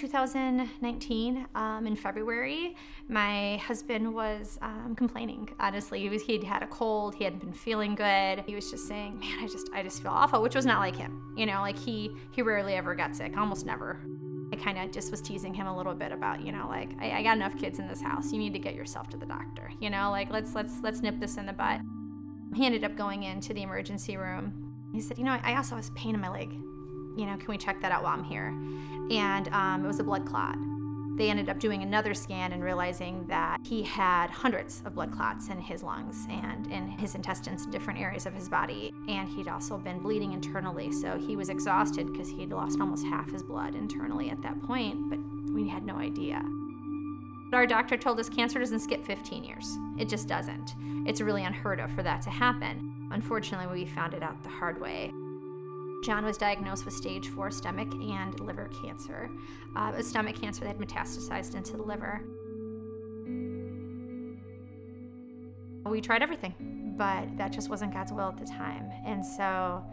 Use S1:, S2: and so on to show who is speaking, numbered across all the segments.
S1: 2019, in February, my husband was complaining. Honestly, he'd had a cold. He hadn't been feeling good. He was just saying, "Man, I just feel awful," which was not like him. You know, like he rarely ever got sick, almost never. I kind of just was teasing him a little bit about, you know, like I got enough kids in this house. You need to get yourself to the doctor. You know, like let's nip this in the bud. He ended up going into the emergency room. He said, "You know, I also have pain in my leg. You know, can we check that out while I'm here?" And it was a blood clot. They ended up doing another scan and realizing that he had hundreds of blood clots in his lungs and in his intestines, different areas of his body. And he'd also been bleeding internally. So he was exhausted because he'd lost almost half his blood internally at that point, but we had no idea. Our doctor told us cancer doesn't skip 15 years. It just doesn't. It's really unheard of for that to happen. Unfortunately, we found it out the hard way. John was diagnosed with stage 4 stomach and liver cancer. A stomach cancer that had metastasized into the liver. We tried everything, but that just wasn't God's will at the time. And so,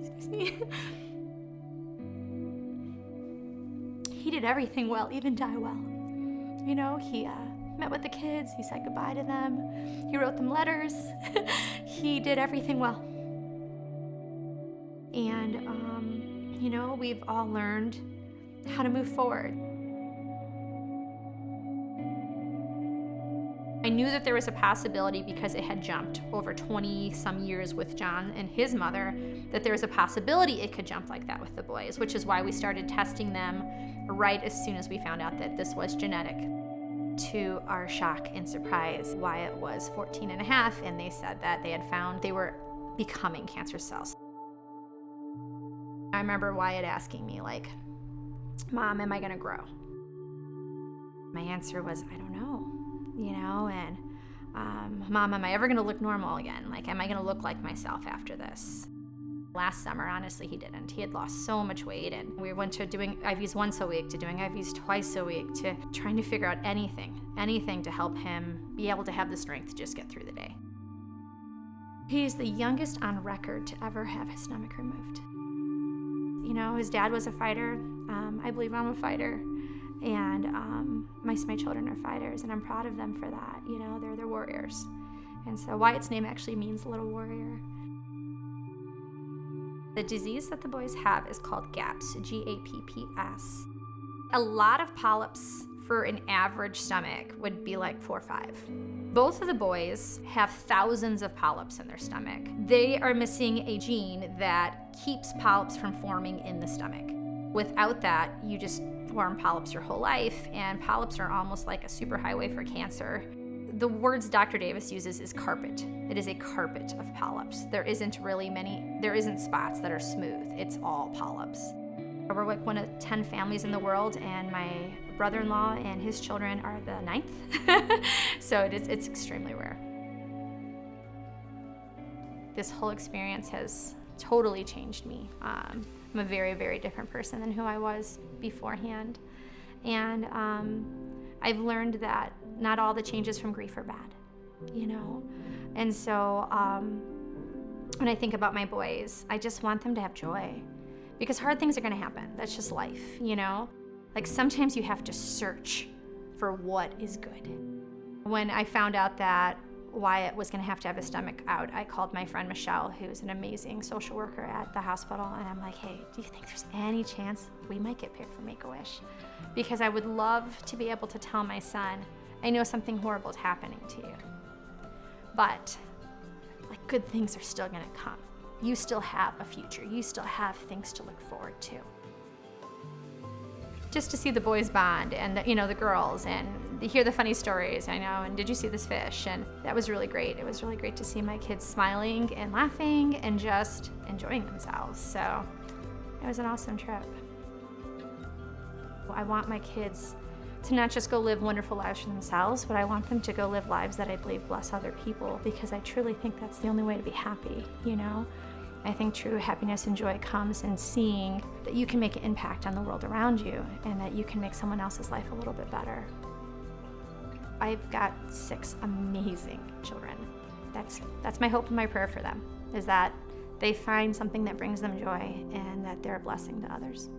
S1: excuse me. He did everything well, even die well. You know, he met with the kids, he said goodbye to them, he wrote them letters, he did everything well. And, you know, we've all learned how to move forward. I knew that there was a possibility because it had jumped over 20 some years with John and his mother, that there was a possibility it could jump like that with the boys, which is why we started testing them right as soon as we found out that this was genetic. To our shock and surprise, Wyatt was 14 and a half, and they said that they had found they were becoming cancer cells. I remember Wyatt asking me, like, "Mom, am I gonna grow?" My answer was, "I don't know, you know, and Mom, am I ever gonna look normal again? Like, am I gonna look like myself after this?" Last summer, honestly, he didn't. He had lost so much weight, and we went to doing IVs once a week to doing IVs twice a week to trying to figure out anything to help him be able to have the strength to just get through the day. He's the youngest on record to ever have his stomach removed. You know, his dad was a fighter. I believe I'm a fighter. And my children are fighters, and I'm proud of them for that. You know, they're warriors. And so Wyatt's name actually means little warrior. The disease that the boys have is called GAPS, G-A-P-P-S. A lot of polyps for an average stomach would be like 4 or 5. Both of the boys have thousands of polyps in their stomach. They are missing a gene that keeps polyps from forming in the stomach. Without that, you just form polyps your whole life, and polyps are almost like a superhighway for cancer. The words Dr. Davis uses is carpet. It is a carpet of polyps. There isn't spots that are smooth. It's all polyps. We're like one of 10 families in the world, and my brother-in-law and his children are the 9th. So it's extremely rare. This whole experience has totally changed me. I'm a very, very different person than who I was beforehand. And I've learned that not all the changes from grief are bad, you know? And so when I think about my boys, I just want them to have joy, because hard things are gonna happen. That's just life, you know? Like, sometimes you have to search for what is good. When I found out that Wyatt was gonna have his stomach out, I called my friend Michelle, who's an amazing social worker at the hospital, and I'm like, "Hey, do you think there's any chance we might get picked for Make-A-Wish? Because I would love to be able to tell my son, I know something horrible is happening to you, but like, good things are still gonna come. You still have a future. You still have things to look forward to." Just to see the boys bond, and you know, the girls, and hear the funny stories, I know, and did you see this fish? And that was really great. It was really great to see my kids smiling and laughing and just enjoying themselves. So it was an awesome trip. I want my kids to not just go live wonderful lives for themselves, but I want them to go live lives that I believe bless other people, because I truly think that's the only way to be happy, you know? I think true happiness and joy comes in seeing that you can make an impact on the world around you, and that you can make someone else's life a little bit better. I've got 6 amazing children. That's my hope and my prayer for them, is that they find something that brings them joy and that they're a blessing to others.